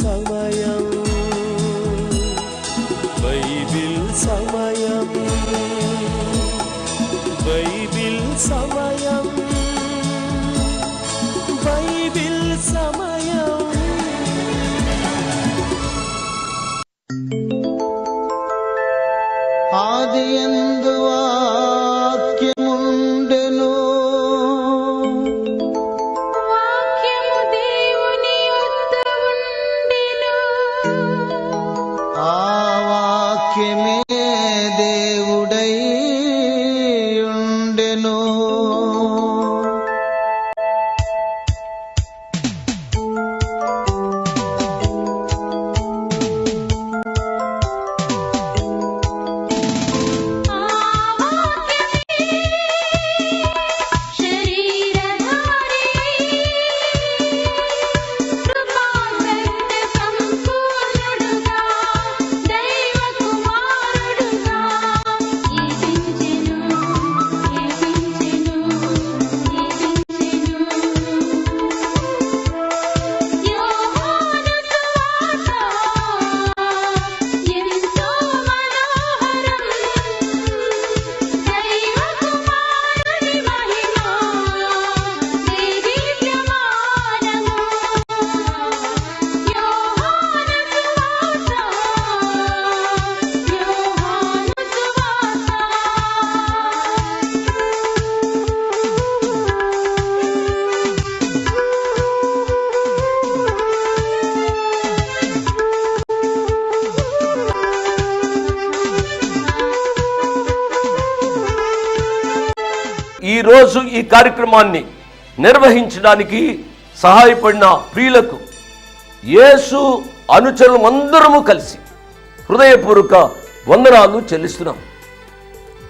సమయం, బైబిల్ సమయం, బైబిల్ సమయం, బైబిల్ సమయం. ఆదియందు వాక్యముండెను, వాక్యము దేవుని యొద్ద ఉండెను, ఆ వాక్యమే దేవుడై ఉండెను. ఈరోజు ఈ కార్యక్రమాన్ని నిర్వహించడానికి సహాయపడిన ప్రియులకు యేసు అనుచరులు అందరము కలిసి హృదయపూర్వక వందనాలు చెల్లిస్తున్నాం.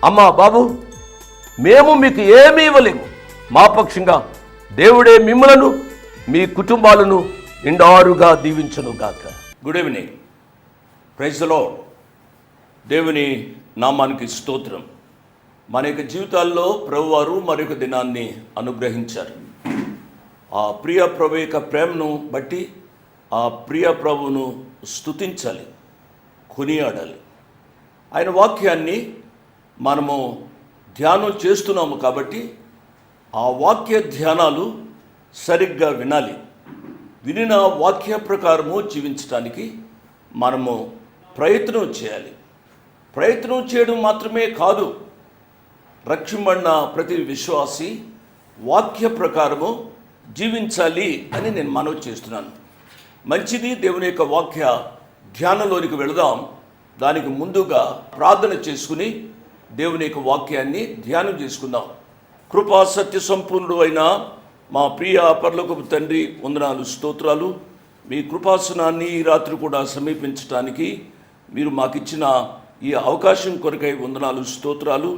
అమ్మా బాబు, మేము మీకు ఏమీ ఇవ్వలేము. మా పక్షంగా దేవుడే మిమ్మలను మీ కుటుంబాలను నిండారుగా దీవించును గాక. Good evening. Praise the lord. దేవుని నామానికి స్తోత్రం. మన యొక్క జీవితాల్లో ప్రభువారు మరొక దినాన్ని అనుగ్రహించారు. ఆ ప్రియ ప్రభు యొక్క ప్రేమను బట్టి ఆ ప్రియ ప్రభువును స్తుతించాలి, కొనియాడాలి. ఆయన వాక్యాన్ని మనము ధ్యానం చేస్తున్నాము కాబట్టి ఆ వాక్య ధ్యానాలు సరిగ్గా వినాలి. వినిన వాక్య ప్రకారము జీవించడానికి మనము ప్రయత్నం చేయాలి. ప్రయత్నం చేయడం మాత్రమే కాదు, రక్షింపబడిన ప్రతి విశ్వాసి వాక్య ప్రకారము జీవించాలి అని నేను మనవి చేస్తున్నాను. మంచిది. దేవుని యొక్క వాక్య ధ్యానంలోనికి వెళదాం. దానికి ముందుగా ప్రార్థన చేసుకుని దేవుని యొక్క వాక్యాన్ని ధ్యానం చేసుకుందాం. కృపా సత్య సంపూర్ణుడు అయిన మా ప్రియ పరలోకపు తండ్రి, వందనాలు, స్తోత్రాలు. మీ కృపాసనాన్ని ఈ రాత్రి కూడా సమీపించడానికి మీరు మాకిచ్చిన ఈ అవకాశం కొరకై వందనాలు, స్తోత్రాలు.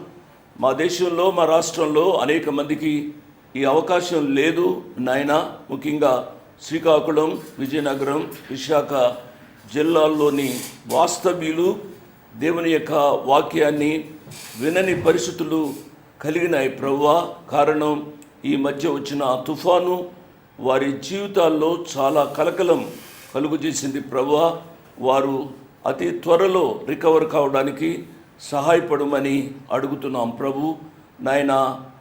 మా దేశంలో, మా రాష్ట్రంలో అనేక మందికి ఈ అవకాశం లేదు నాయన. ముఖ్యంగా శ్రీకాకుళం, విజయనగరం, విశాఖ జిల్లాల్లోని వాస్తవ్యులు దేవుని యొక్క వాక్యాన్ని వినని పరిస్థితులు కలిగినాయి ప్రభువా. కారణం ఈ మధ్య వచ్చిన తుఫాను వారి జీవితాల్లో చాలా కలకలం కలుగజేసింది ప్రభువా. వారు అతి త్వరలో రికవర్ కావడానికి సహాయపడమని అడుగుతున్నాం ప్రభు. నాయన,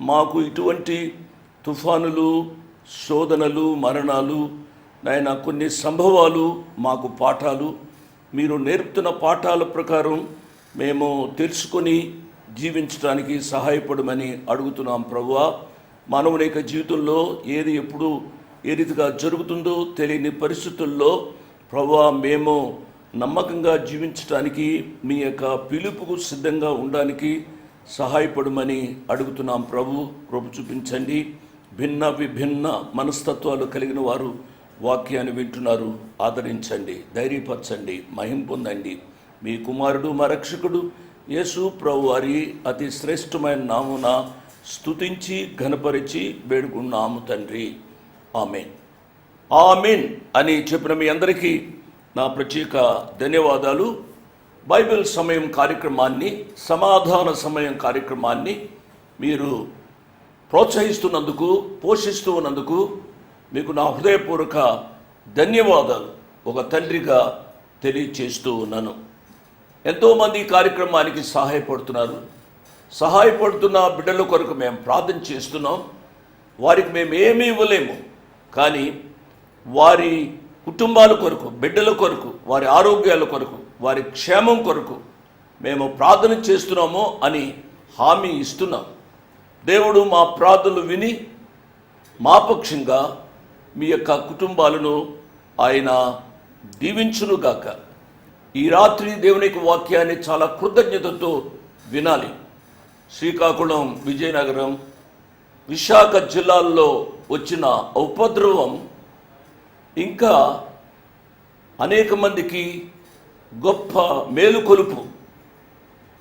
మాకు ఇటువంటి తుఫానులు, శోధనలు, మరణాలు, నాయన కొన్ని సంభవాలు మాకు పాఠాలు. మీరు నేర్పుతున్న పాఠాల ప్రకారం మేము తెలుసుకొని జీవించడానికి సహాయపడమని అడుగుతున్నాం ప్రభువా. మానవుని యొక్క జీవితంలో ఏది ఎప్పుడు ఏ రీతిగా జరుగుతుందో తెలియని పరిస్థితుల్లో ప్రభువా మేము నమ్మకంగా జీవించడానికి మీ యొక్క పిలుపుకు సిద్ధంగా ఉండడానికి సహాయపడమని అడుగుతున్నాం ప్రభు. కృప చూపించండి. భిన్న విభిన్న మనస్తత్వాలు కలిగిన వారు వాక్యాన్ని వింటున్నారు. ఆదరించండి, ధైర్యపరచండి, మహిమ పొందండి. మీ కుమారుడు, మా రక్షకుడు యేసు ప్రభు వారి అతి శ్రేష్టమైన నామున స్తుతించి ఘనపరిచి వేడుకున్నాము తండ్రి. ఆమేన్. ఆమేన్ అని చెప్పిన మీ అందరికీ నా ప్రత్యేక ధన్యవాదాలు. బైబిల్ సమయం కార్యక్రమాన్ని, సమాధాన సమయం కార్యక్రమాన్ని మీరు ప్రోత్సహిస్తున్నందుకు, పోషిస్తూ ఉన్నందుకు మీకు నా హృదయపూర్వక ధన్యవాదాలు. ఒక తండ్రిగా తెలియచేస్తూ ఉన్నాను. ఎంతోమంది ఈ కార్యక్రమానికి సహాయపడుతున్న బిడ్డల కొరకు మేము ప్రార్థన చేస్తున్నాం. వారికి మేము ఏమీ ఇవ్వలేము, కానీ వారి కుటుంబాల కొరకు, బిడ్డల కొరకు, వారి ఆరోగ్యాల కొరకు, వారి క్షేమం కొరకు మేము ప్రార్థన చేస్తున్నాము అని హామీ ఇస్తున్నాం. దేవుడు మా ప్రార్థనలు విని మా పక్షంగా మీ యొక్క కుటుంబాలను ఆయన దీవించునుగాక. ఈ రాత్రి దేవుని యొక్క వాక్యాన్ని చాలా కృతజ్ఞతతో వినాలి. శ్రీకాకుళం, విజయనగరం, విశాఖ జిల్లాల్లో వచ్చిన ఉపద్రవం ఇంకా అనేక మందికి గొప్ప మేలుకొలుపు.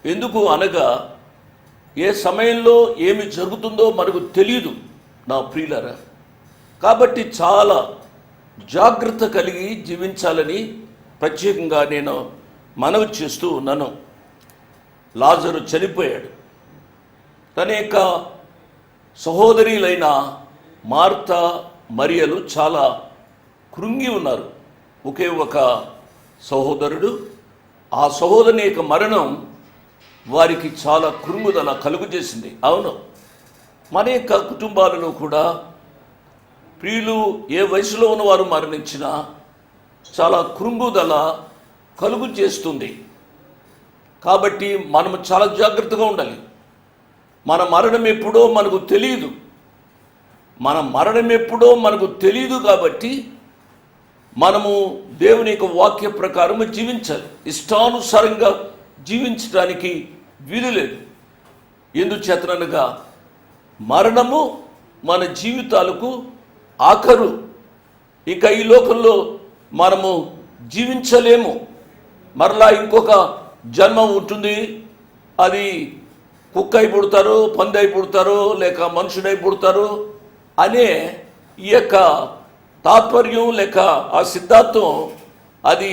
ఎందుకు అనగా ఏ సమయంలో ఏమి జరుగుతుందో మనకు తెలియదు నా ప్రియులారా. కాబట్టి చాలా జాగ్రత్త కలిగి జీవించాలని ప్రత్యేకంగా నేను మనవి చేస్తూ ఉన్నాను. లాజరు చనిపోయాడు. తన యొక్క సహోదరులైన మార్తా, మరియలు చాలా కృంగి ఉన్నారు. ఒకే ఒక సహోదరుడు, ఆ సహోదరుని యొక్క మరణం వారికి చాలా కృంగుదల కలుగు చేసింది. అవును, మన యొక్క కుటుంబాలలో కూడా ప్రియులు ఏ వయసులో ఉన్నవారు మరణించినా చాలా కృంగుదల కలుగు చేస్తుంది. కాబట్టి మనము చాలా జాగ్రత్తగా ఉండాలి. మన మరణం ఎప్పుడో మనకు తెలియదు. కాబట్టి మనము దేవుని యొక్క వాక్య ప్రకారము జీవించాలి. ఇష్టానుసారంగా జీవించడానికి వీలు లేదు. ఎందుచేతనగా మరణము మన జీవితాలకు ఆఖరు. ఇక ఈ లోకంలో మనము జీవించలేము. మరలా ఇంకొక జన్మ ఉంటుంది. అది కుక్క అయి పుడతారు, పంది అయి పుడతారు, లేక మనుషుడై పుడతారు అనే ఈ యొక్క తాత్పర్యం లేక ఆ సిద్ధాంతం అది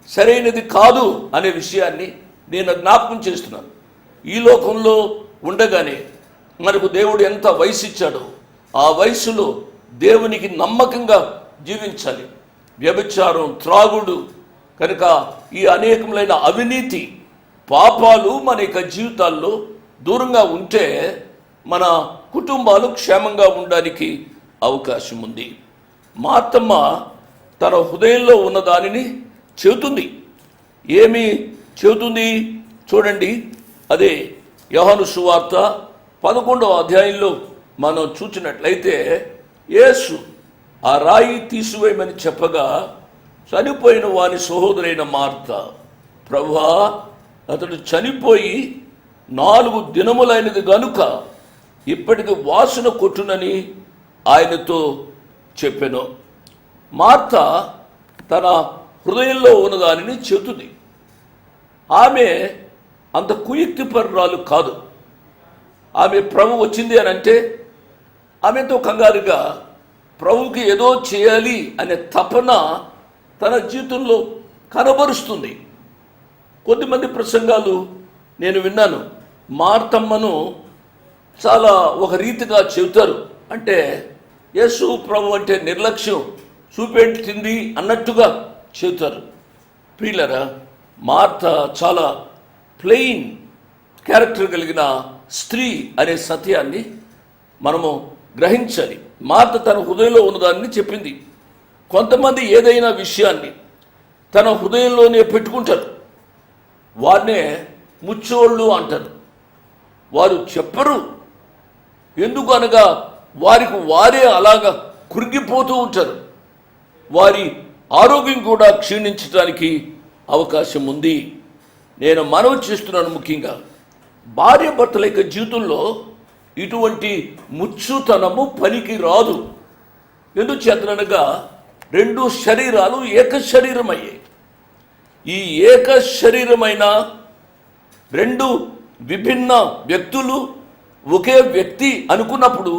సరైనది కాదు అనే విషయాన్ని నేను జ్ఞాపకం చేస్తున్నాను. ఈ లోకంలో ఉండగానే మనకు దేవుడు ఎంత వయసు ఇచ్చాడో ఆ వయసులో దేవునికి నమ్మకంగా జీవించాలి. వ్యభిచారం, త్రాగుడు, కనుక ఈ అనేకములైన అవినీతి పాపాలు మన యొక్క జీవితాల్లో దూరంగా ఉంటే మన కుటుంబాలు క్షేమంగా ఉండడానికి అవకాశం ఉంది. మార్తమ్మ తన హృదయంలో ఉన్న దానిని చెబుతుంది. ఏమి చెబుతుంది చూడండి. అదే యోహాను సువార్త 11వ అధ్యాయంలో మనం చూసినట్లయితే, యేసు ఆ రాయి తీసివేయమని చెప్పగా చనిపోయిన వాని సహోదరైన మార్త, ప్రభువా, అతడు చనిపోయి 4 దినములైనది గనుక ఇప్పటికి వాసన కొట్టునని ఆయనతో చెప్పెను. మార్త తన హృదయంలో ఉన్నదానిని చెబుతుంది. ఆమె అంత కుయుక్తిపరురాలు కాదు. ఆమె ప్రభు వచ్చింది అని అంటే ఆమెతో కంగారుగా ప్రభువుకి ఏదో చేయాలి అనే తపన తన జీవితంలో కనబరుస్తుంది. కొద్దిమంది ప్రసంగాలు నేను విన్నాను. మార్తమ్మను చాలా ఒక రీతిగా చెబుతారు. అంటే యేసు ప్రభు అంటే నిర్లక్ష్యం చూపెట్టింది అన్నట్టుగా చెబుతారు. ప్రియులారా, మార్త చాలా ప్లెయిన్ క్యారెక్టర్ కలిగిన స్త్రీ అనే సత్యాన్ని మనము గ్రహించాలి. మార్త తన హృదయంలో ఉన్నదాన్ని చెప్పింది. కొంతమంది ఏదైనా విషయాన్ని తన హృదయంలోనే పెట్టుకుంటారు. వారినే ముచ్చోళ్ళు అంటారు. వారు చెప్పరు. ఎందుకు అనగా వారికి వారే అలాగా కురిగిపోతూ ఉంటారు. వారి ఆరోగ్యం కూడా క్షీణించడానికి అవకాశం ఉంది. నేను మనవి చేస్తున్నాను, ముఖ్యంగా భార్య భర్తల యొక్క జీవితంలో ఇటువంటి ముచ్చుతనము పనికి రాదు. ఎందుచేతనగా 2 శరీరాలు ఏక శరీరమయ్యాయి. ఈ ఏక శరీరమైన 2 విభిన్న వ్యక్తులు ఒకే వ్యక్తి అనుకున్నప్పుడు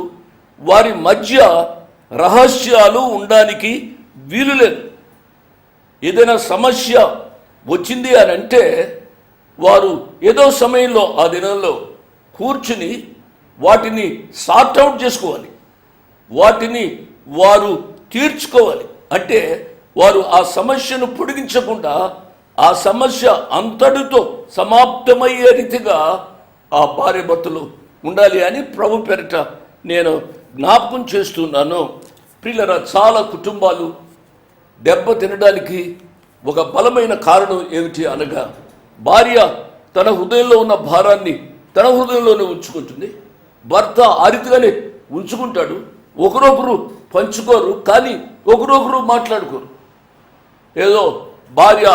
వారి మధ్య రహస్యాలు ఉండడానికి వీలు లేదు. ఏదైనా సమస్య వచ్చింది అని అంటే వారు ఏదో సమయంలో ఆ దినంలో కూర్చుని వాటిని సార్ట్అవుట్ చేసుకోవాలి, వాటిని వారు తీర్చుకోవాలి. అంటే వారు ఆ సమస్యను పొడిగించకుండా ఆ సమస్య అంతటితో సమాప్తమయ్యే రీతిగా ఆ భార్యాభర్తలు ఉండాలి అని ప్రభు పేరిట నేను జ్ఞాపకం చేస్తున్నాను. ప్రియులారా, చాలా కుటుంబాలు దెబ్బ తినడానికి ఒక బలమైన కారణం ఏమిటి అనగా, భార్య తన హృదయంలో ఉన్న భారాన్ని తన హృదయంలోనే ఉంచుకుంటుంది, భర్త ఆ రీతిగానే ఉంచుకుంటాడు. ఒకరొకరు పంచుకోరు, కానీ ఒకరొకరు మాట్లాడుకోరు. ఏదో భార్య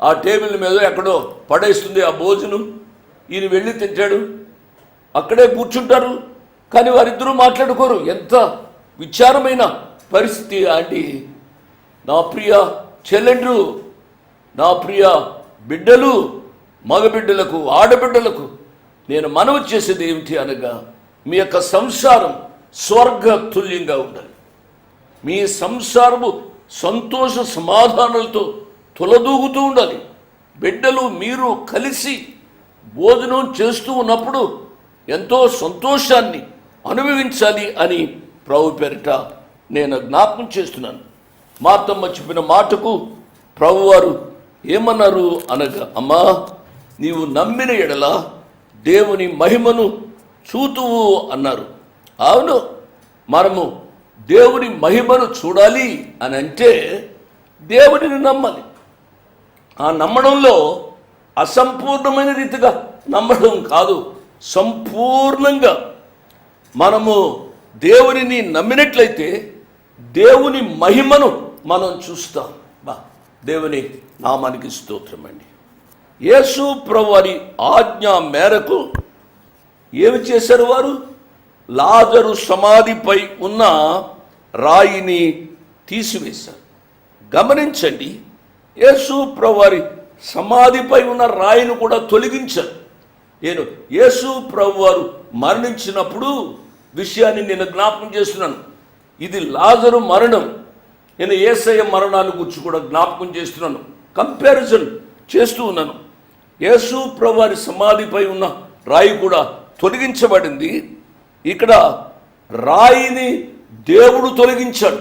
ఆ టేబుల్ మీద ఎక్కడో పడేస్తుంది ఆ భోజనం, ఈయన వెళ్ళి తింటాడు, అక్కడే కూర్చుంటారు, కానీ వారిద్దరూ మాట్లాడుకోరు. ఎంత విచారమైన పరిస్థితి అండి. నా ప్రియ చెల్లెండ్రు, నా ప్రియ బిడ్డలు, మగబిడ్డలకు ఆడబిడ్డలకు నేను మనవి చేసేది ఏమిటి అనగా, మీ యొక్క సంసారం స్వర్గ తుల్యంగా ఉండాలి. మీ సంసారము సంతోష సమాధానాలతో తొలదూగుతూ ఉండాలి. బిడ్డలు మీరు కలిసి భోజనం చేస్తూ ఉన్నప్పుడు ఎంతో సంతోషాన్ని అనుభవించాలి అని ప్రభు పేరిట నేను జ్ఞాపకం చేస్తున్నాను. మార్తమ్మ చెప్పిన మాటకు ప్రభువారు ఏమన్నారు అనగా, అమ్మా, నీవు నమ్మిన ఎడల దేవుని మహిమను చూతువు అన్నారు. అవును, మనము దేవుని మహిమను చూడాలి అని అంటే దేవుడిని నమ్మాలి. ఆ నమ్మడంలో అసంపూర్ణమైన రీతిగా నమ్మడం కాదు, సంపూర్ణంగా మనము దేవునిని నమ్మినట్లయితే దేవుని మహిమను మనం చూస్తాం. దేవుని నామానికి స్తోత్రం అండి. యేసు ప్రభువారి ఆజ్ఞ మేరకు ఏమి చేశారు వారు? లాజరు సమాధిపై ఉన్న రాయిని తీసివేశారు. గమనించండి, యేసు ప్రభువారి సమాధిపై ఉన్న రాయిని కూడా తొలగించారు. నేను యేసు ప్రభువారు మరణించినప్పుడు విషయాన్ని నేను జ్ఞాపకం చేస్తున్నాను. ఇది లాజరు మరణం, నేను యేసయ్య మరణాన్ని గురించి కూడా జ్ఞాపకం చేస్తున్నాను, కంపారిజన్ చేస్తూ ఉన్నాను. యేసు ప్రభువారి సమాధిపై ఉన్న రాయి కూడా తొలగించబడింది. ఇక్కడ రాయిని దేవుడు తొలగించాడు.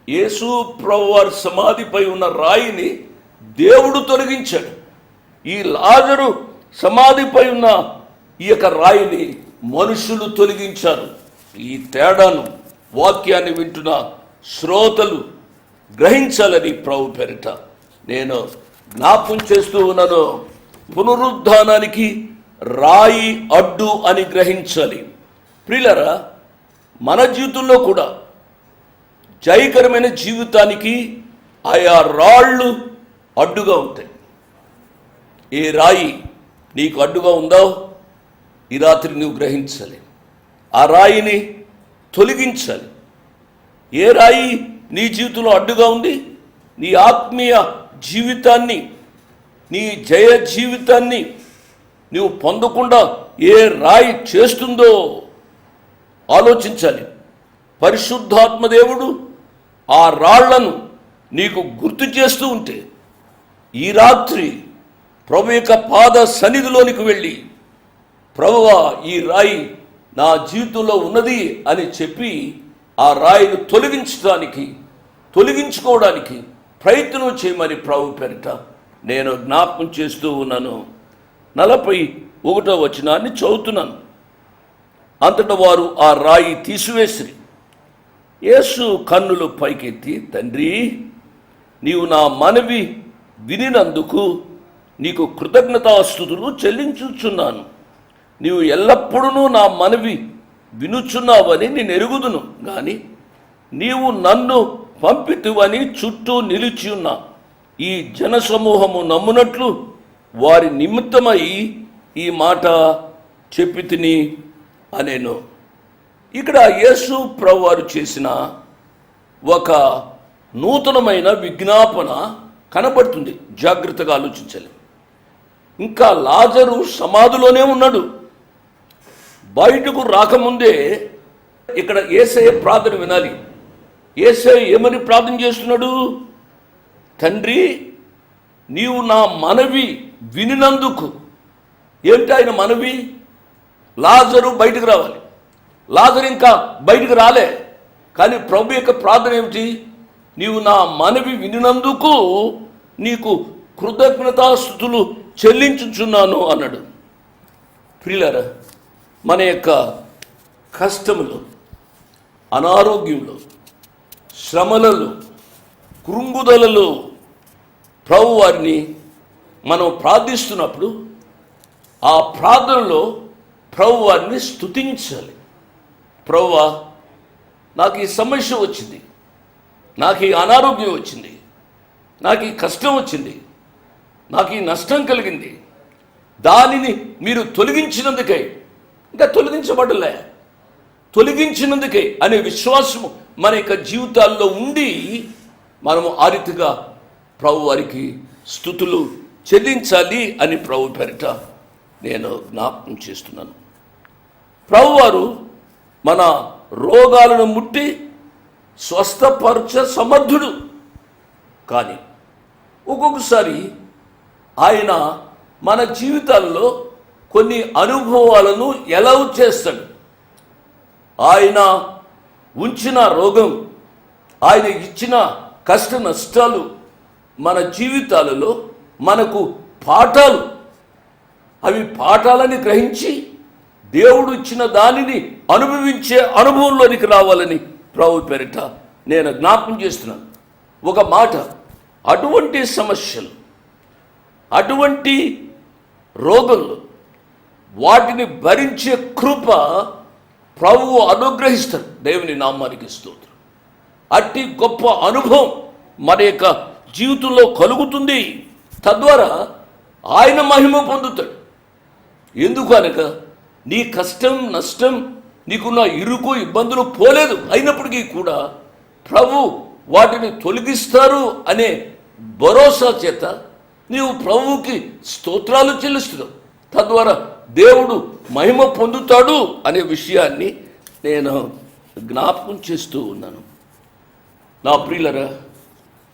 యేసు ప్రభువారి సమాధిపై ఉన్న రాయిని దేవుడు తొలగించాడు. ఈ లాజరు సమాధిపై ఉన్న ఈ యొక్క రాయిని మనుషులు తొలగించారు. ఈ తేడాను వాక్యాన్ని వింటున్న శ్రోతలు గ్రహించాలని ప్రభు పేరిట నేను జ్ఞాపకం చేస్తూ ఉన్నాను. పునరుద్ధానానికి రాయి అడ్డు అని గ్రహించాలి. ప్రియులారా, మన జీవితంలో కూడా జయకరమైన జీవితానికి ఆయా రాళ్ళు అడ్డుగా ఉంటాయి. ఏ రాయి నీకు అడ్డుగా ఉందో ఈ రాత్రి నువ్వు గ్రహించాలి. ఆ రాయిని తొలగించాలి. ఏ రాయి నీ జీవితంలో అడ్డుగా ఉంది? నీ ఆత్మీయ జీవితాన్ని, నీ జయ జీవితాన్ని నువ్వు పొందకుండా ఏ రాయి చేస్తుందో ఆలోచించాలి. పరిశుద్ధాత్మ దేవుడు ఆ రాళ్లను నీకు గుర్తు చేస్తూ ఉంటే ఈ రాత్రి ప్రభు యొక్క పాద సన్నిధిలోనికి వెళ్ళి, ప్రభువా, ఈ రాయి నా జీవితంలో ఉన్నది అని చెప్పి ఆ రాయిని తొలగించుకోవడానికి ప్రయత్నం చేయమని ప్రభు పేరిట నేను జ్ఞాపకం చేస్తూ ఉన్నాను. 41వ వచనాన్ని చదువుతున్నాను. అంతటా వారు ఆ రాయి తీసివేసిరి. యేసు కన్నులు పైకెత్తి, తండ్రి, నీవు నా మనవి వినినందుకు నీకు కృతజ్ఞతాస్తుతులు చెల్లించుచున్నాను. నీవు ఎల్లప్పుడూ నా మనవి వినుచున్నావని నేను ఎరుగుదును, కానీ నీవు నన్ను పంపితువని చుట్టూ నిలిచి ఉన్న ఈ జనసమూహము నమ్మునట్లు వారి నిమిత్తమై ఈ మాట చెప్పి తిని అనేను. ఇక్కడ యేసు ప్రభువారు చేసిన ఒక నూతనమైన విజ్ఞాపన కనబడుతుంది. జాగ్రత్తగా ఆలోచించాలి. ఇంకా లాజరు సమాధిలోనే ఉన్నాడు. బయటకు రాకముందే ఇక్కడ యేసయ్య ప్రార్థన వినాలి. యేసయ్య ఏమని ప్రార్థన చేస్తున్నాడు? తండ్రి, నీవు నా మనవి వినినందుకు. ఏమిటి ఆయన మనవి? లాజరు బయటకు రావాలి. లాజరు ఇంకా బయటకు రాలే, కానీ ప్రభు యొక్క ప్రార్థన ఏమిటి? నీవు నా మనవి వినినందుకు నీకు కృతజ్ఞతాస్తుతులు చెల్లించుచున్నాను అన్నాడు. ప్రియులారా, మన యొక్క కష్టములో, అనారోగ్యంలో, శ్రమలలో, కృంగుదలలో ప్రభు వారిని మనం ప్రార్థిస్తున్నప్పుడు ఆ ప్రార్థనలో ప్రభు వారిని స్తుతించాలి. ప్రభువా, నాకు ఈ సమస్య వచ్చింది, నాకు ఈ అనారోగ్యం వచ్చింది, నాకు ఈ కష్టం వచ్చింది, నాకు ఈ నష్టం కలిగింది, దానిని మీరు తొలగించినందుకే, ఇంకా తొలగించినందుకే అనే విశ్వాసము మన యొక్క జీవితాల్లో ఉండి మనము ఆ రీతిగా ప్రభు వారికి స్తుతులు చెల్లించాలి అని ప్రభు పేరిట నేను జ్ఞాపకం చేస్తున్నాను. ప్రభువారు మన రోగాలను ముట్టి స్వస్థపరచ సమర్థుడు. కానీ ఒక్కొక్కసారి ఆయన మన జీవితాల్లో కొన్ని అనుభవాలను ఎలవ్ చేస్తాడు. ఆయన ఉంచిన రోగం, ఆయన ఇచ్చిన కష్ట నష్టాలు మన జీవితాలలో మనకు పాఠాలు. అవి పాఠాలని గ్రహించి దేవుడు ఇచ్చిన దానిని అనుభవించే అనుభవంలోనికి రావాలని ప్రభు పేరిట నేను జ్ఞాపకం చేస్తున్నాను. ఒక మాట, అటువంటి సమస్యలు, అటువంటి రోగంలో వాటిని భరించే కృప ప్రభువు అనుగ్రహిస్తాడు. దేవుని నామానికి స్తోత్రం. అట్టి గొప్ప అనుభవం మన యొక్క జీవితంలో కలుగుతుంది. తద్వారా ఆయన మహిమ పొందుతాడు. ఎందుకు అనగా నీ కష్టం నష్టం, నీకున్న ఇరుకు ఇబ్బందులు పోలేదు, అయినప్పటికీ కూడా ప్రభు వాటిని తొలగిస్తారు అనే భరోసా చేత నీవు ప్రభువుకి స్తోత్రాలు చెల్లిస్తున్నావు. తద్వారా దేవుడు మహిమ పొందుతాడు అనే విషయాన్ని నేను జ్ఞాపకం చేస్తూ ఉన్నాను. నా ప్రియులరా,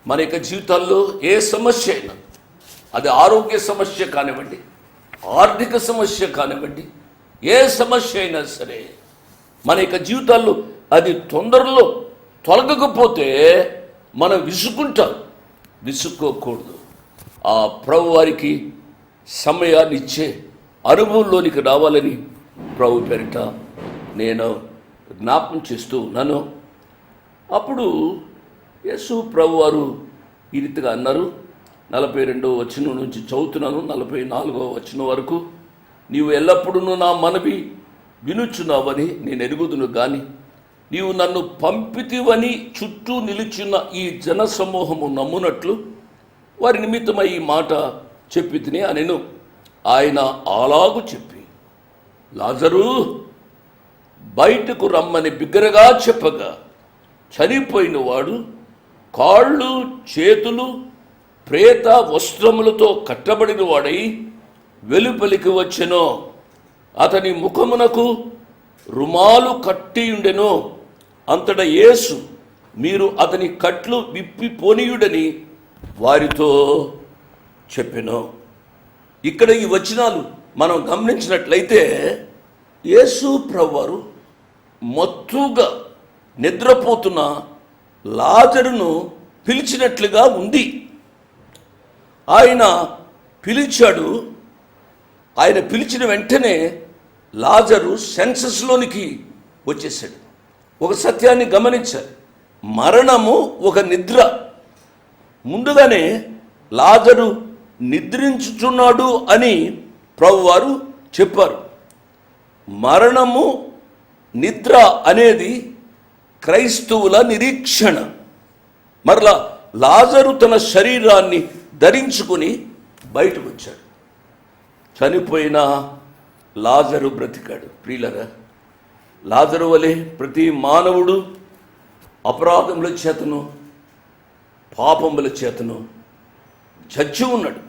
మన యొక్క జీవితాల్లో ఏ సమస్య అయినా, అది ఆరోగ్య సమస్య కానివ్వండి, ఆర్థిక సమస్య కానివ్వండి, ఏ సమస్య అయినా సరే మన యొక్క జీవితాల్లో అది తొందరలో తొలగకపోతే మనం విసుక్కోకూడదు. ఆ ప్రభు వారికి సమయాన్ని ఇచ్చే అనుభవంలోనికి రావాలని ప్రభు పేరిట నేను జ్ఞాపకం చేస్తూ ఉన్నాను. అప్పుడు యేసు ప్రభు వారు ఈ రీతిగా అన్నారు. 42వ వచనం నుంచి చదువుతున్నాను, 44వ వచనం వరకు. నీవు ఎల్లప్పుడూ నా మనవి వినుచున్నావని నేను ఎరుగుదును గాని నీవు నన్ను పంపితివని చుట్టూ నిలిచిన ఈ జన సమూహము నమ్మునట్లు వారి నిమిత్తమై ఈ మాట చెప్పి తిని అనెను. ఆయన అలాగు చెప్పి, లాజరు బయటకు రమ్మని బిగ్గరగా చెప్పగా చనిపోయిన వాడు కాళ్ళు చేతులు ప్రేత వస్త్రములతో కట్టబడిన వాడై వెలుపలికి వచ్చెను. అతని ముఖమునకు రుమాలు కట్టి ఉండెను. అంతటా యేసు, మీరు అతని కట్లు విప్పి పోనీయుడని వారితో చెప్పెను. ఇక్కడ ఈ వచనాలు మనం గమనించినట్లయితే యేసు ప్రభువారు మత్తుగా నిద్రపోతున్న లాజరును పిలిచినట్లుగా ఉంది. ఆయన పిలిచాడు. ఆయన పిలిచిన వెంటనే లాజరు సెన్సస్లోనికి వచ్చేసాడు. ఒక సత్యాన్ని గమనించాలి, మరణము ఒక నిద్ర. ముందుగానే లాజరు నిద్రించుచున్నాడు అని ప్రభువారు చెప్పారు. మరణము నిద్ర అనేది క్రైస్తవుల నిరీక్షణ. మరలా లాజరు తన శరీరాన్ని ధరించుకుని బయటకు వచ్చాడు. చనిపోయిన లాజరు బ్రతికాడు. ప్రియులరా, లాజరు వలె ప్రతి మానవుడు అపరాధముల చేతను పాపముల చేతను చచ్చి ఉన్నాడు.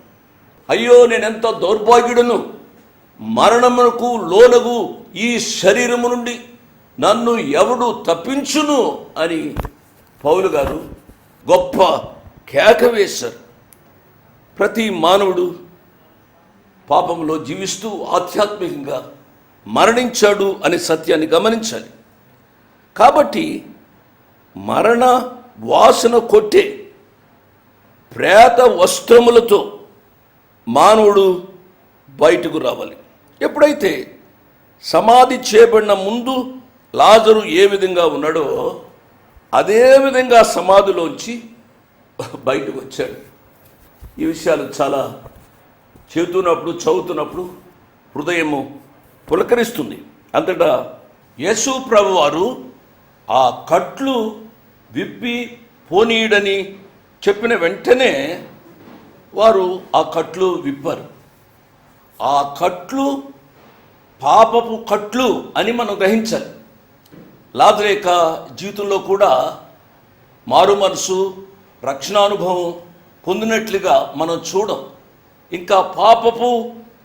అయ్యో, నేనెంత దౌర్భాగ్యుడను, మరణమునకు లోనగు ఈ శరీరము నుండి నన్ను ఎవడు తప్పించును అని పౌలు గారు గొప్ప కేక వేశారు. ప్రతి మానవుడు పాపంలో జీవిస్తూ ఆధ్యాత్మికంగా మరణించాడు అనే సత్యాన్ని గమనించాలి. కాబట్టి మరణ వాసన కొట్టే ప్రేత వస్త్రములతో మానవుడు బయటకు రావాలి. ఎప్పుడైతే సమాధి చేయబడిన ముందు లాజరు ఏ విధంగా ఉన్నాడో అదే విధంగా సమాధిలోంచి బయటకు వచ్చాడు. ఈ విషయాలు చాలా చదువుతున్నప్పుడు హృదయము పులకరిస్తుంది. అంతటా యేసు ప్రభు వారు ఆ కట్లు విప్పి పోనీయుడని చెప్పిన వెంటనే వారు ఆ కట్లు విప్పారు. ఆ కట్లు పాపపు కట్లు అని మనం గ్రహించాలి. లాజరు యొక్క జీవితంలో కూడా మారు మనసు రక్షణానుభవం పొందినట్లుగా మనం చూడం. ఇంకా పాపపు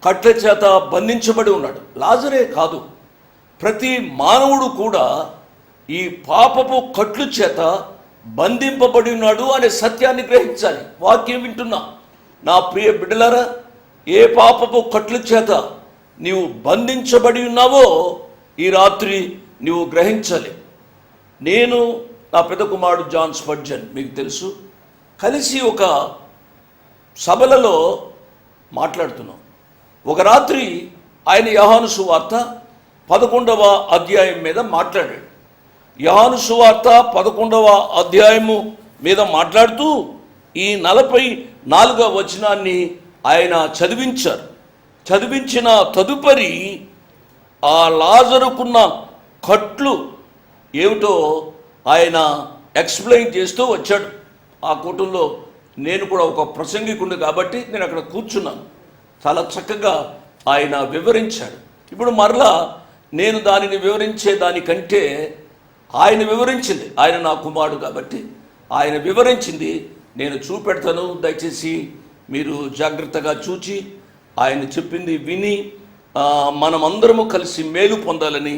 కట్ల చేత బంధించబడి ఉన్నాడు. లాజరే కాదు, ప్రతి మానవుడు కూడా ఈ పాపపు కట్లు చేత బంధింపబడి ఉన్నాడు అనే సత్యాన్ని గ్రహించాలి. వాక్యం వింటున్నా నా ప్రియ బిడ్డలారా, ఏ పాపపు కట్ల చేత నీవు బంధించబడి ఉన్నావో ఈ రాత్రి నీవు గ్రహించాలి. నేను నా పెద్ద కుమారుడు జాన్ స్పర్జన్, మీకు తెలుసు, కలిసి ఒక సభలలో మాట్లాడుతున్నాం. ఒక రాత్రి ఆయన యోహాను సువార్త 11వ అధ్యాయం మీద మాట్లాడాడు. యోహాను సువార్త 11వ అధ్యాయము మీద మాట్లాడుతూ ఈ 44వ వచనాన్ని ఆయన చదివించారు. చదివించిన తదుపరి ఆ లాజరుకున్న కట్లు ఏమిటో ఆయన ఎక్స్ప్లెయిన్ చేస్తూ వచ్చాడు. ఆ కూటంలో నేను కూడా ఒక ప్రసంగికుడు కాబట్టి నేను అక్కడ కూర్చున్నాను. చాలా చక్కగా ఆయన వివరించాడు. ఇప్పుడు మరలా నేను దానిని వివరించే దానికంటే ఆయన వివరించింది, ఆయన నా కుమారుడు కాబట్టి ఆయన వివరించింది నేను చూపెడతాను. దయచేసి మీరు జాగ్రత్తగా చూచి ఆయన చెప్పింది విని మనమందరము కలిసి మేలు పొందాలని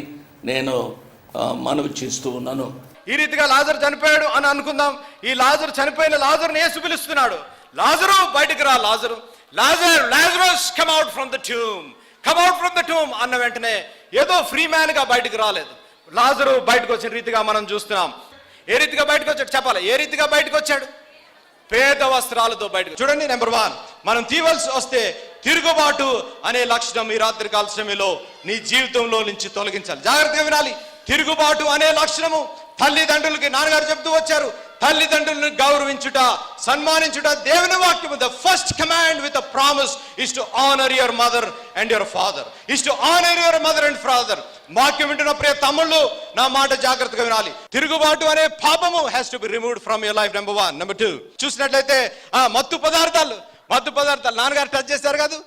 నేను మనవి చేస్తూ ఉన్నాను. ఈ రీతిగా లాజరు చనిపోయాడు అని అనుకుందాం. ఈ లాజరు చనిపోయిన లాజరుని యేసు పిలుస్తున్నాడు. లాజరు బయటికి రా, లాజరు, Lazarus come out from the tomb, come out from the tomb అన్న వెంటనే ఏదో ఫ్రీ మ్యాన్ గా బయటికి రాలేదు. లాజరు బయటకు వచ్చిన రీతిగా మనం చూస్తున్నాం. ఏ రీతిగా బయటకు వచ్చాడు చెప్పాలి. ఏ రీతిగా బయటకు వచ్చాడు? పేద వస్త్రాలతో బయటకు. చూడండి, నెంబర్ 1, మనం తీవలసి వస్తే తిరుగుబాటు అనే లక్షణం ఈ రాత్రి కాల సమయంలో నీ జీవితంలో నుంచి తొలగించాలి. జాగ్రత్తగా వినాలి. తిరుగుబాటు అనే లక్షణము తల్లిదండ్రులకి నాన్నగారు చెప్తూ వచ్చారు. తల్లిదండ్రులను గౌరవించుట, సన్మానించుట దేవుని వాక్యము. The first command with a promise is to honour your mother and your father, is to honour your mother and father. వాక్యం వింటున్న ప్రియ తమ్ముళ్ళు నా మాట జాగ్రత్తగా వినాలి. తిరుగుబాటు అనే పాపము has to be removed from your life. Number 1. Number 2 చూసినట్లయితే మత్తు పదార్థాలు నాన్నగారు టచ్ చేశారు కాదు.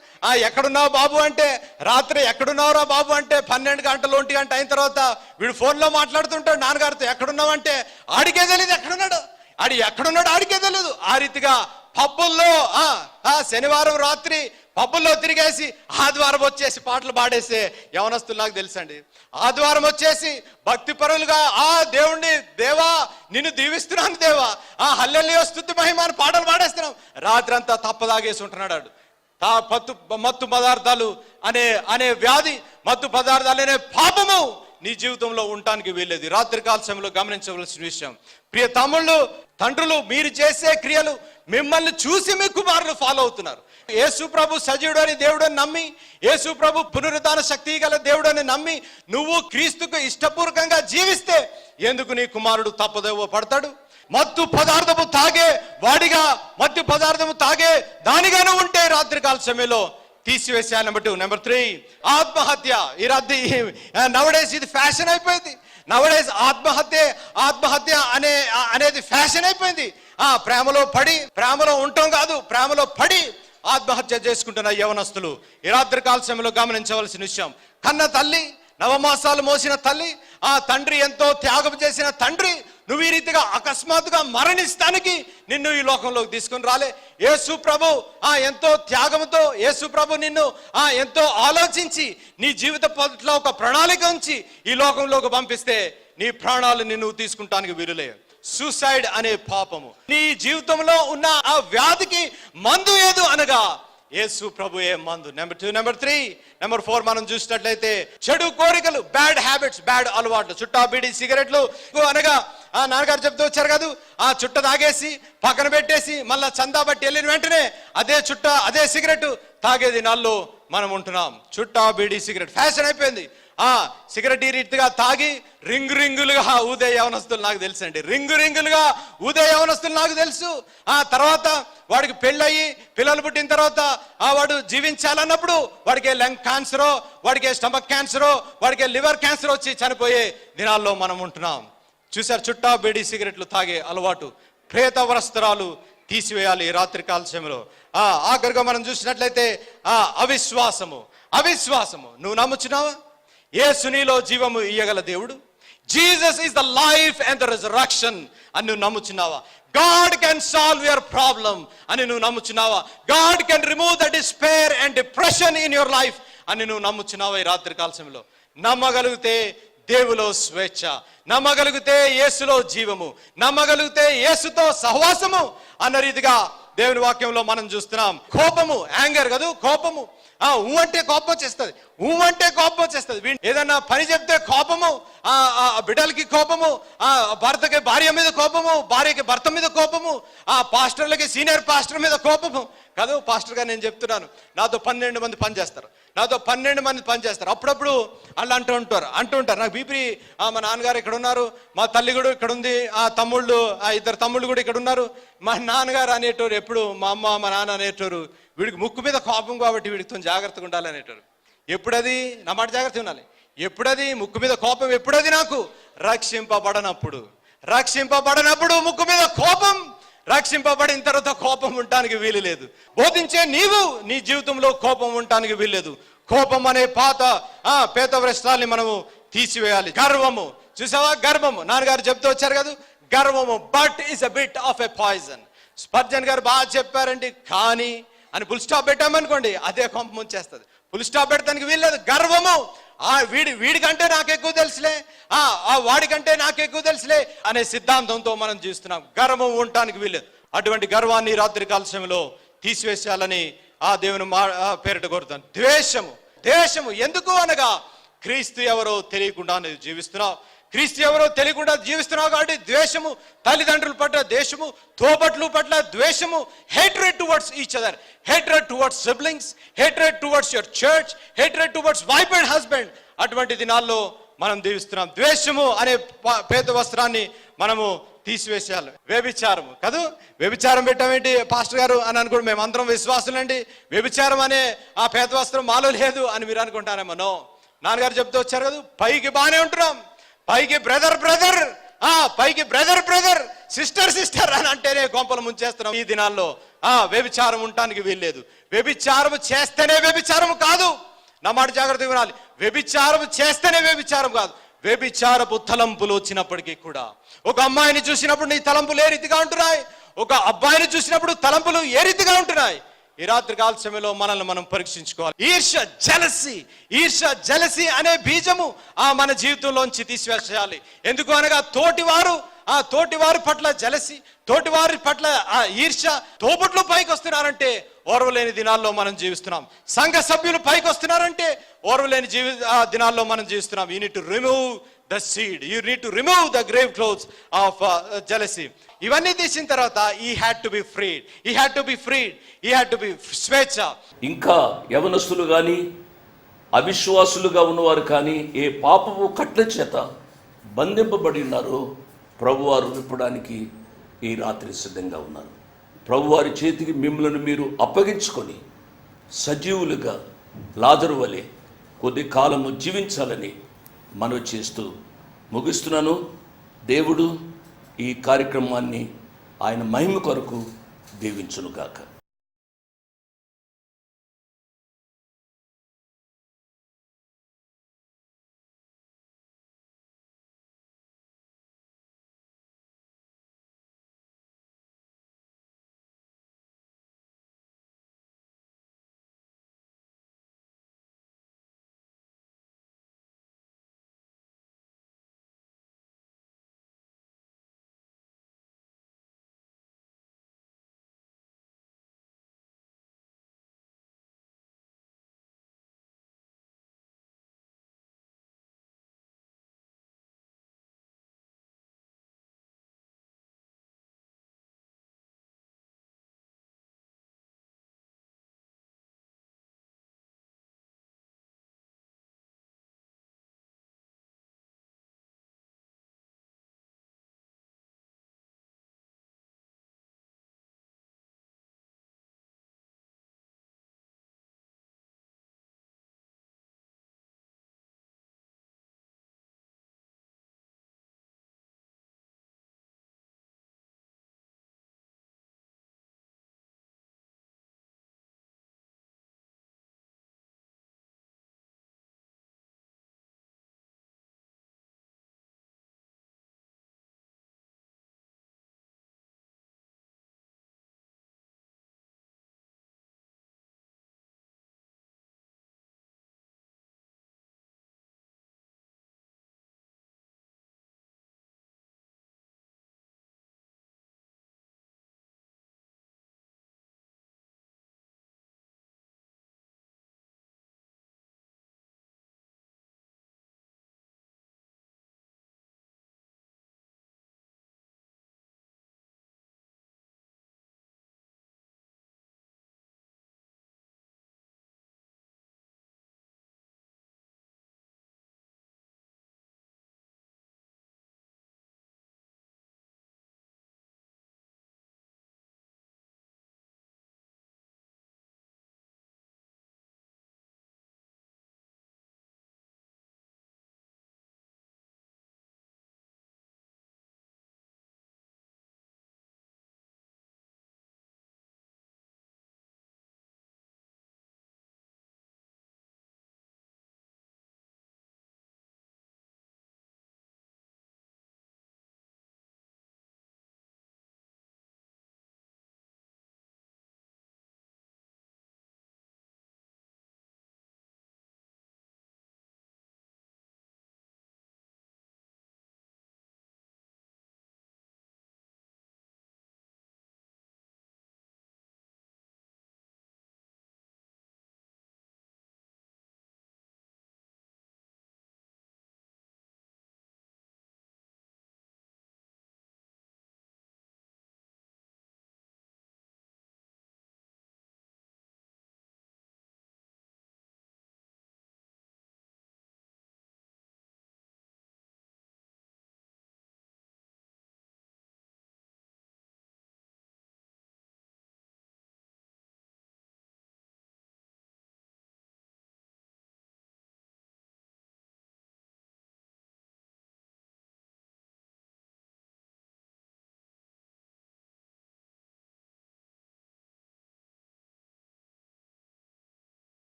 ఎక్కడున్నావు బాబు అంటే, రాత్రి ఎక్కడున్నావురా బాబు అంటే 12 గంటలు 1 గంట అయిన తర్వాత వీడు ఫోన్లో మాట్లాడుతుంటాడు నాన్నగారితో. ఎక్కడున్నావు అంటే ఆడికే తెలియదు ఎక్కడున్నాడు, ఆడికే తెలియదు. ఆ రీతిగా పబ్బుల్లో శనివారం రాత్రి పబ్బుల్లో తిరిగేసి ఆదివారం వచ్చేసి పాటలు పాడేసే యవనస్తులాగా తెలుసండి. ఆదివారం వచ్చేసి భక్తి పరులుగా దేవుణ్ణి, దేవా నిన్ను దీవిస్తున్నాను దేవా, హల్లెలూయా స్తుతి మహిమ పాటలు పాడేస్తున్నాం. రాత్రి అంతా తప్పదాగేసి ఉంటున్నాడు. మత్తు పదార్థాలు అనే వ్యాధి, మత్తు పదార్థాలు అనే పాపము నీ జీవితంలో ఉండటానికి వీల్లేదు. రాత్రి కాల సమయంలో గమనించవలసిన విషయం, ప్రియ తమ్ముళ్ళు, తండ్రులు, మీరు చేసే క్రియలు మిమ్మల్ని చూసి మీ కుమారులు ఫాలో అవుతున్నారు. యేసు ప్రభు సజీవుడు అని దేవుడని నమ్మి, యేసు ప్రభు పునరుద్ధాన శక్తి గల దేవుడని నమ్మి నువ్వు క్రీస్తుకు ఇష్టపూర్వకంగా జీవిస్తే ఎందుకు నీ కుమారుడు తప్పదోవ పడతాడు? మత్తు పదార్థము తాగే వాడిగా, మత్తు పదార్థము తాగే దానిగానే ఉంటే రాత్రి కాల సమయంలో తీసివేసాను. నెంబర్ 3 ఆత్మహత్య. ఈ రాత్రి నవడేస్ ఇది ఫ్యాషన్ అయిపోయింది. నవడేస్ ఆత్మహత్య అనేది ఫ్యాషన్ అయిపోయింది. ప్రేమలో ఉండటం కాదు, ప్రేమలో పడి ఆత్మహత్య చేసుకుంటున్న యవనస్తులు ఈ రాత్రి కాల సమయంలో గమనించవలసిన విషయం. కన్న తల్లి, నవమాసాలు మోసిన తల్లి, ఆ తండ్రి ఎంతో త్యాగం చేసిన తండ్రి, నువ్వు ఈ రీతిగా అకస్మాత్తుగా మరణిస్తానికి నిన్ను ఈ లోకంలోకి తీసుకుని రాలే. యేసు ప్రభు ఎంతో త్యాగంతో, యేసు ప్రభు నిన్ను ఎంతో ఆలోచించి నీ జీవిత పట్ల ఒక ప్రణాళిక ఉంచి ఈ లోకంలోకి పంపిస్తే నీ ప్రాణాలు నిన్ను తీసుకుంటానికి వీలులే. సూసైడ్ అనే పాపము నీ జీవితంలో ఉన్న ఆ వ్యాధికి మందు ఏదు అనగా యేసు ప్రభుయే మందు. నెంబర్ 2. నెంబర్ 3. నెంబర్ 4 మనం చూసినట్లయితే చెడు కోరికలు, బ్యాడ్ హ్యాబిట్స్, బ్యాడ్ అలవాట్లు, చుట్టా బీడి సిగరెట్లు అనగా ఆ నాన్నగారు చెప్తూ వచ్చారు కాదు, ఆ చుట్ట తాగేసి పక్కన పెట్టేసి మళ్ళా చందా బట్టి వెళ్ళిన వెంటనే అదే చుట్ట అదే సిగరెట్ తాగే దినాల్లో మనం ఉంటున్నాం. చుట్టా బీడి సిగరెట్ ఫ్యాషన్ అయిపోయింది. ఆ సిగరెట్ ఈ రీతిగా తాగి రింగులుగా ఊదే యవనస్తులు నాకు తెలుసు అండి. రింగులుగా ఊదే యవనస్తులు నాకు తెలుసు. ఆ తర్వాత వాడికి పెళ్ళయి పిల్లలు పుట్టిన తర్వాత వాడు జీవించాలన్నప్పుడు వాడికి లంగ్ క్యాన్సరో, వాడికి స్టమక్ క్యాన్సరో, వాడికి లివర్ క్యాన్సర్ వచ్చి చనిపోయే దినాల్లో మనం ఉంటున్నాం. చూసారు, చుట్టా బీడి సిగరెట్లు తాగే అలవాటు, ప్రేత వస్త్రాలు తీసివేయాలి ఈ రాత్రి కాల సమయంలో. ఆఖరిగా మనం చూసినట్లయితే అవిశ్వాసము. నువ్వు నమ్ముచున్నావా? యేసు నీలో జీవము ఇయ్యగల దేవుడు, Jesus is the life and the resurrection అని నువ్వు నమ్ముచున్నావా? God can solve your problem అని నువ్వు నమ్ముచున్నావా? God can remove the despair and depression in your life అని నువ్వు నమ్ముచున్నావా ఈ రాత్రి కాల సమయంలో? నమ్మగలిగితే దేవులో స్వేచ్ఛ, నమ్మగలిగితే యేసులో జీవము, నమ్మగలిగితే యేసుతో సహవాసము అన్న రీతిగా దేవుని వాక్యంలో మనం చూస్తున్నాం. కోపము, యాంగర్ కాదు, కోపము. అంటే కోపం వచ్చేస్తుంది. ఏదన్నా పని చెప్తే కోపము, బిడ్డలకి కోపము, భర్తకి భార్య మీద కోపము, భార్యకి భర్త మీద కోపము, పాస్టర్లకి సీనియర్ పాస్టర్ మీద కోపము కాదు. పాస్టర్గా నేను చెప్తున్నాను, నాతో 12 మంది పనిచేస్తారు. అప్పుడప్పుడు వాళ్ళు అంటుంటారు నాకు బీపీ, మా నాన్నగారు ఇక్కడ ఉన్నారు, మా తల్లి కూడా ఇక్కడ ఉంది, తమ్ముళ్ళు 2 తమ్ముళ్ళు కూడా ఇక్కడ ఉన్నారు. మా నాన్నగారు అనేటోరు ఎప్పుడు, మా అమ్మ మా నాన్న అనేటోరు, వీడికి ముక్కు మీద కోపం కాబట్టి వీడితో జాగ్రత్తగా ఉండాలి అనేటోరు. ఎప్పుడది, నా మాట జాగ్రత్త ఉండాలి, ఎప్పుడది ముక్కు మీద కోపం, ఎప్పుడది నాకు రక్షింపబడనప్పుడు ముక్కు మీద కోపం, రక్షింపబడిన తర్వాత కోపం ఉండటానికి వీలు లేదు. బోధించే నీవు నీ జీవితంలో కోపం ఉండటానికి వీల్లేదు. కోపం అనే పేత వస్త్రాల్ని మనము తీసివేయాలి. గర్వము, చూసావా, గర్వము నాన్నగారు చెప్తూ వచ్చారు కదా, గర్వము but is a bit of a poison. Spurgeon గారు బాగా చెప్పారండి. కానీ అని ఫుల్ స్టాప్ పెట్టామనుకోండి, అదే కోపం ముంచేస్తుంది. ఫుల్ స్టాప్ పెట్టడానికి వీల్లేదు. గర్వము, వీడికంటే నాకు ఎక్కువ తెలుసులే, వాడికంటే నాకు ఎక్కువ తెలుసులే అనే సిద్ధాంతంతో మనం చూస్తున్నాం. గర్వం ఉండటానికి వీల్లేదు. అటువంటి గర్వాన్ని రాత్రి కాల సమయంలో తీసివేసేయాలని దేవుని పేరిట కోరుతాను. ద్వేషము ఎందుకు అనగా క్రీస్తు ఎవరో తెలియకుండా జీవిస్తున్నావు. కాబట్టి ద్వేషము, తల్లిదండ్రుల పట్ల ద్వేషము, తోబట్లు పట్ల ద్వేషము, hatred towards each other, hatred towards siblings, hatred towards your church, hatred towards wife and husband. అటువంటి దినాల్లో మనం జీవిస్తున్నాం. ద్వేషము అనే పేద వస్త్రాన్ని మనము తీసివేసేయాలి. వ్యభిచారము కాదు, వ్యభిచారం పెట్టామేంటి పాస్టర్ గారు అని అనుకోండి, మేము అందరం విశ్వాసులండి, వ్యభిచారం అనే పేద వస్త్రం మాలో లేదు అని మీరు అనుకుంటారేమో. నో, నాన్నగారు చెప్తూ వచ్చారు కదా, పైకి బాగానే ఉంటున్నాం, పైకి బ్రదర్ సిస్టర్ అని అంటేనే గొంపలు ముంచేస్తున్నాం. ఈ దినాల్లో వ్యభిచారం ఉండటానికి వీల్లేదు. వ్యభిచారం చేస్తేనే వ్యభిచారం కాదు, నా మాట జాగ్రత్తగా వినాలి. వ్యభిచారం చేస్తేనే వ్యభిచారం కాదు, వ్యభిచారపు తలంపులు వచ్చినప్పటికీ కూడా. ఒక అమ్మాయిని చూసినప్పుడు నీ తలంపులు ఏ రీతిగా ఉంటున్నాయి, ఒక అబ్బాయిని చూసినప్పుడు తలంపులు ఏ రీతిగా ఉంటున్నాయి. ఈ రాత్రి కాల సమయంలో మనల్ని మనం పరీక్షించుకోవాలి. ఈర్ష్య జలసి అనే బీజము మన జీవితంలోంచి తీసివేసేయాలి. ఎందుకు అనగా తోటివారి పట్ల జలసి, తోటివారి పట్ల ఈర్ష్య, తోబుట్లు పైకి వస్తున్నారంటే ఓర్వలేని దినాల్లో మనం జీవిస్తున్నాం. సంఘ సభ్యులు పైకి వస్తున్నారంటే ఓర్వలేని దినాల్లో మనం జీవిస్తున్నాం. You need to remove the seed, you need to remove the grave clothes of jealousy. ఇవన్నీ తీసిన తర్వాత he had to be freed, he had to be స్వేచ్ఛ. ఇంకా యవనస్తులు కానీ అవిశ్వాసులుగా ఉన్నవారు కానీ ఏ పాపపు కట్ల చేత బంధింపబడి ఉన్నారో ప్రభువారు విప్పడానికి ఈ రాత్రి సిద్ధంగా ఉన్నారు. ప్రభువారి చేతికి మిమ్మల్ని మీరు అప్పగించుకొని సజీవులుగా లాజరు వలె కొద్ది కాలము జీవించాలని మనవి చేస్తూ ముగిస్తున్నాను. దేవుడు ఈ కార్యక్రమాన్ని ఆయన మహిమ కొరకు దీవించునుగాక.